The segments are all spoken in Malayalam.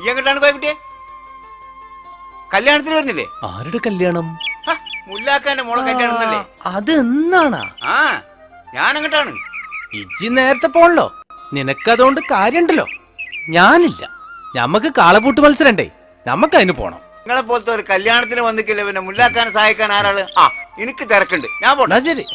ഈ എങ്ങോട്ടാണ് കോയക്കുട്ടിയെ? കല്യാണത്തിന് വരുന്നില്ലേ? ആരുടെ കല്യാണം? മുല്ലാക്കാന്റെ മോളെ കല്യാണം തന്നെ. അത് എന്നാണാ? ആ, ഞാൻ അങ്ങോട്ടാണ്. ഇജ്ജി നേരത്തെ പോണല്ലോ, നിനക്കതുകൊണ്ട് കാര്യണ്ടല്ലോ. ഞാനില്ല, ഞമ്മക്ക് കാളപൂട്ട് മത്സരണ്ടേ, നമ്മക്ക് അതിന് പോണം. നിങ്ങളെ പോലത്തെ ഒരു കല്യാണത്തിന് വന്നിക്കില്ല, പിന്നെ മുല്ലാക്കാനെ സഹായിക്കാൻ ആരാള്? ആ, എനിക്ക് തിരക്കുണ്ട്, ഞാൻ പോണ. ശരി.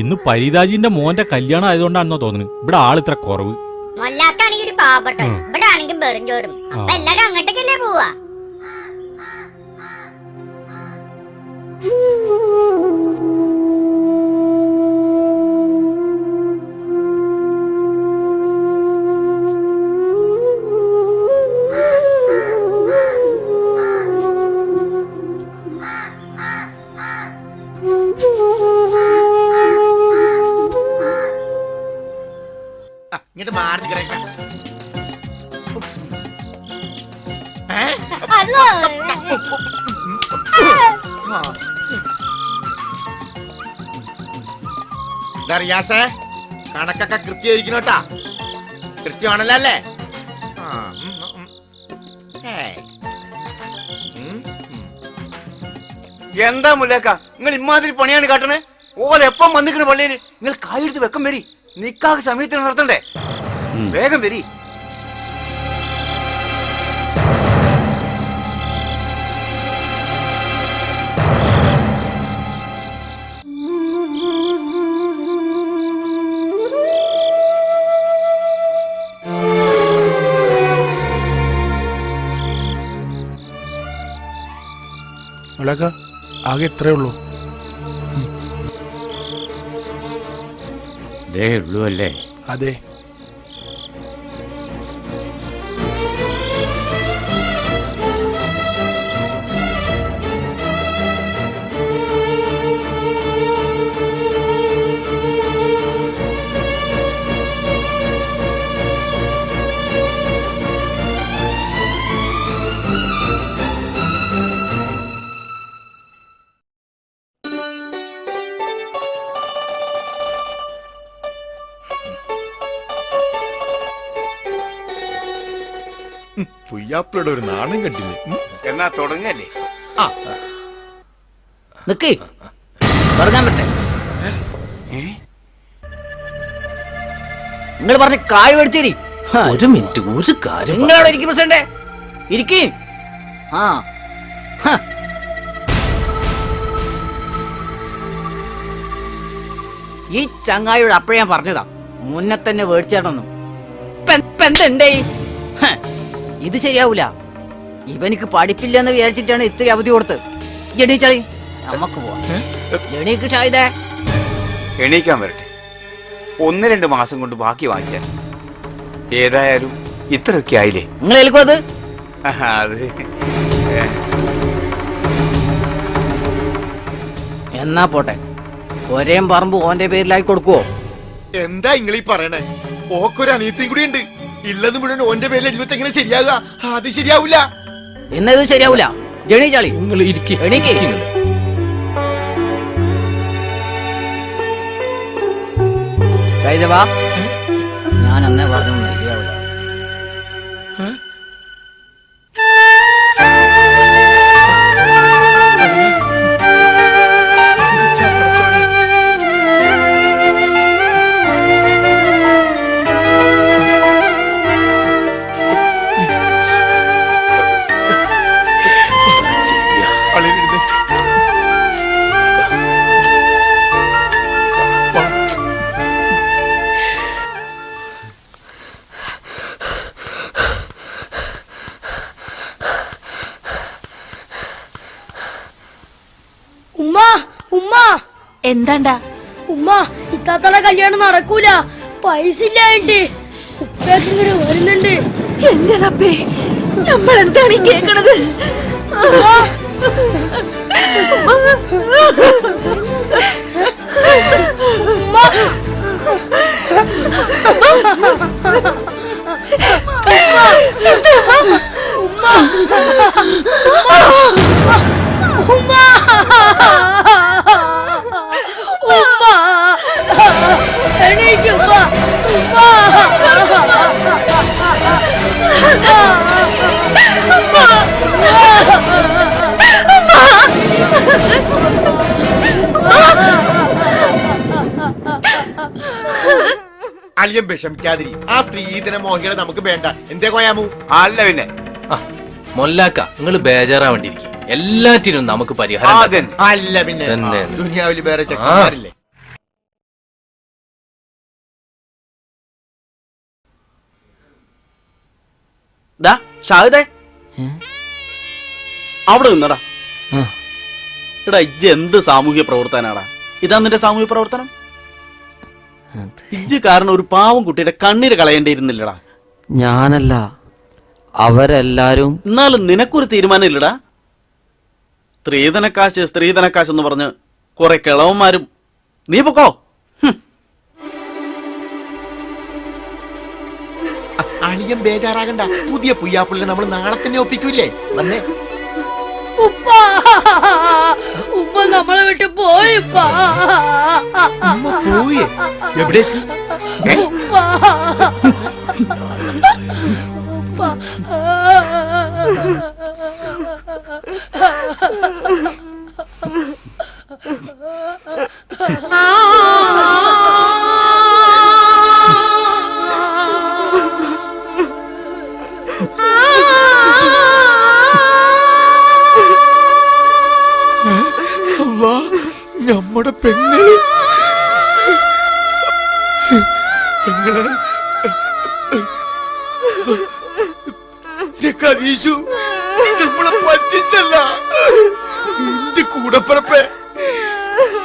ഇന്ന് പരിതാജിന്റെ മോന്റെ കല്യാണം ആയതുകൊണ്ടാണെന്നോ തോന്നുന്നു ഇവിടെ ആൾ ഇത്ര കുറവ്. മൊല്ലാക്കാണെങ്കിൽ ഒരു പാവപ്പെട്ട, ഇവിടെ ആണെങ്കിൽ വെറുംചോറും. അപ്പൊ എല്ലാരും അങ്ങോട്ടേക്കല്ലേ പോവാ? ഇങ്ങോട്ട് മാറി കിടക്കാം. റിയാസേ, കണക്കൊക്കെ കൃത്യമായിരിക്കണോട്ടാ. കൃത്യമാണല്ലോ അല്ലേ? എന്താ മുല്ലാക്ക നിങ്ങൾ ഇമാതിരി പണിയാണ് കാട്ടണേ? ഓലെപ്പം വന്നിക്കണ പള്ളിയിൽ നിങ്ങൾ കായെടുത്ത് വെക്കം വരി. നിക്കാഹ് സമയത്തിന് നിർത്തണ്ടേ? വേഗം വരി. ആകെ ഇത്രേ ഉള്ളൂ. അല്ലേ? അതെ. പുയ്യാപ്പിളുടെ ഒരു നാണം കണ്ടില്ലേ? എന്നാ തുടങ്ങല്ലേ? നിക്ക് തുടങ്ങാൻ പറ്റേ? നിങ്ങൾ പറഞ്ഞ കായ് മേടിച്ചേരി. ഒരു മിനിറ്റ്, ഒരു കാര്യം. നിങ്ങളവിടെ ഇരിക്കും പ്രസിഡന്റ്, ഇരിക്കും. ഈ ചങ്ങായിയോട് അപ്പഴേ ഞാൻ പറഞ്ഞതാ മുന്നേ തന്നെ മേടിച്ചേരണമെന്നും. എന്തുണ്ടേ? ഇത് ശരിയാവൂല. ഇവനിക്ക് പഠിപ്പില്ലെന്ന് വിചാരിച്ചിട്ടാണ് ഇത്തിരി അവധി കൊടുത്തത്. എണീച്ചാളി, നമുക്ക് പോവാം. എണീക്ക് ഷാഹിദേ. എണീക്കാൻ വരട്ടെ. 1-2 മാസം കൊണ്ട് ബാക്കി വാങ്ങിച്ചാൽ ഏതായാലും ഇത്രയൊക്കെ ആയില്ലേ? നിങ്ങൾ ഏൽക്കും അത്. അത് എന്നാ പോട്ടെ, ഒരേ പറമ്പ് ഓന്റെ പേരിലായി കൊടുക്കുവോ? എന്താ നിങ്ങൾ ഈ പറയണേ? ഓക്കൊരു അനിയത്തിയും കൂടി ഉണ്ട്. ഇല്ലെന്ന് മുഴുവൻ ഓന്റെ പേരിൽ എഴുപത്തി എങ്ങനെ ശരിയാകുക? അത് ശരിയാവൂല. എന്നതും ശരിയാവൂല. ജണീച്ചാളി, എണീക്ക്. ഞാൻ അന്നേ പറഞ്ഞു ശരിയാവൂല. എന്താണ്ടാ? ഉമ്മ, ഇത്താത്തയുടെ കല്യാണം നടക്കൂല. പൈസ ഇല്ലായിട്ട് ഉപ്പേക്ക് ഇങ്ങോട്ട് വരുന്നുണ്ട്. എന്റെ റബ്ബേ, നമ്മൾ എന്താണ് ഈ കേക്കണത്? അളിയൻ വിഷമിക്കാതിരി. ആ സ്ത്രീധന മോഹികളെ നമുക്ക് വേണ്ട. എന്തേ കോയാമു? അല്ല പിന്നെ മൊല്ലാക്ക നിങ്ങൾ ബേജാറാവേണ്ടിയിരിക്കും. എല്ലാറ്റിനും നമുക്ക് പരിഹാരം ആകൻ. ഉണ്ടാക്കാം. അല്ല പിന്നെ തന്നെ. ദുനിയാവിൽ വേറെ ചെക്കന്മാരില്ലേ? ഷാഹിദേ അവിടെ നിന്നടാ. എടാ ഇജ്ജ് എന്ത് സാമൂഹ്യ പ്രവർത്തനാടാ? ഇതാ നിന്റെ സാമൂഹ്യ പ്രവർത്തനം? ഇജ്ജ് കാരണം ഒരു പാവം കുട്ടിയുടെ കണ്ണീര് കളയേണ്ടിയിരുന്നില്ലടാ. ഞാനല്ല, അവരെല്ലാരും. എന്നാലും നിനക്കൊരു തീരുമാനം ഇല്ലടാ. സ്ത്രീധനക്കാശ് എന്ന് പറഞ്ഞ് കുറെ കിളവന്മാരും. നീ പൊക്കോ. അളിയൻ ബേജാറാകണ്ട. പുതിയ പുയ്യാപ്പിള്ളി നമ്മൾ നാളെ തന്നെ ഒപ്പിക്കൂലേ? വന്നേ. ഉപ്പ ഉപ്പ നമ്മളെ വിട്ട് പോയി. ഉമ്മ പോയേ? എവിടേക്ക്? ഉപ്പ ഉപ്പ നമ്മുടെ പെങ്ങള് കരീഷു നമ്മളെ പറ്റിച്ചല്ല. എന്റെ കൂടപ്പറപ്പെ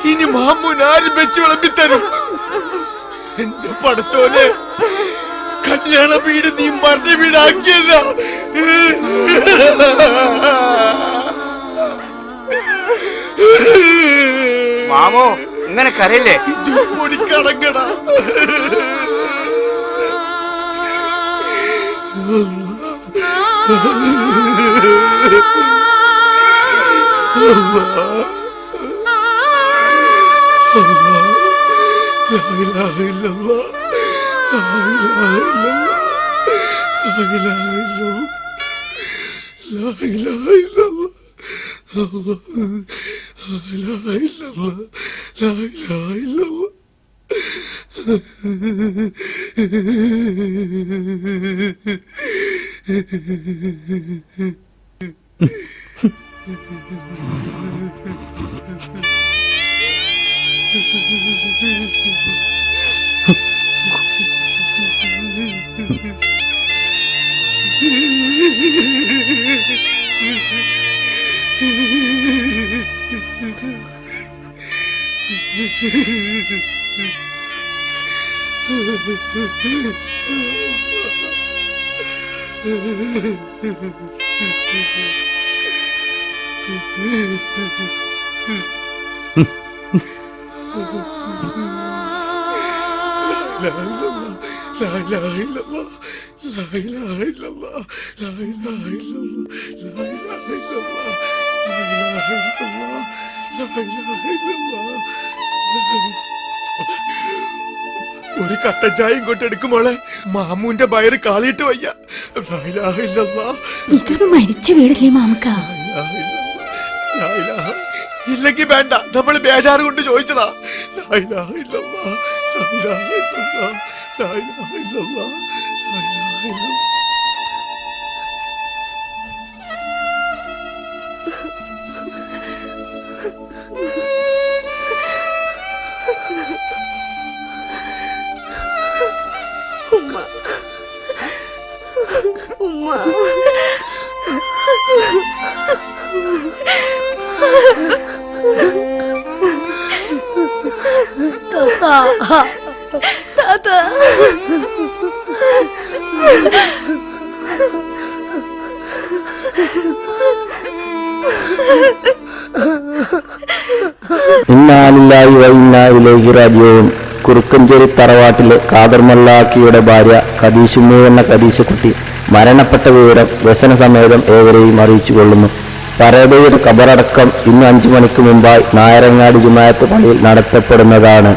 ഇനി മാമൂൻ ആരും വെച്ച് വിളമ്പിത്തരും. എന്റെ പടത്തോനെ കല്യാണ വീട് നീ മറിഞ്ഞ വീടാക്കിയല്ല. മാമോ ഇങ്ങനെ കരയില്ലേ? പൊടിക്കടങ്ങട. ഒരു കട്ടൻ ചായയും കൊണ്ടെടുക്കുമോളെ. മാമൂന്റെ വയറ് കാലിട്ട് വയ്യ. ഇതൊരു മരിച്ച വീടല്ലേ മാമക്ക? ഇല്ലെങ്കി വേണ്ട, നമ്മൾ ബേജാറ് കൊണ്ട് ചോദിച്ചതാ. താത്ത ഇന്നാലില്ലായി വൈന്നായിലേക്ക് രാജ്യവും കുറുക്കഞ്ചേരി തറവാട്ടിലെ ഖാദർ മല്ലാക്കിയുടെ ഭാര്യ ഖദീഷുമ്മു എന്ന ഖദീഷക്കുട്ടി മരണപ്പെട്ട വിവരം വ്യസന സമേതം ഏവരെയും അറിയിച്ചു കൊള്ളുന്നു. പരേതയുടെ ഖബറടക്കം ഇന്ന് 5 മണിക്ക് മുമ്പായി നായരങ്ങാടി ജുമാഅത്ത് പള്ളിയിൽ നടത്തപ്പെടുന്നതാണ്.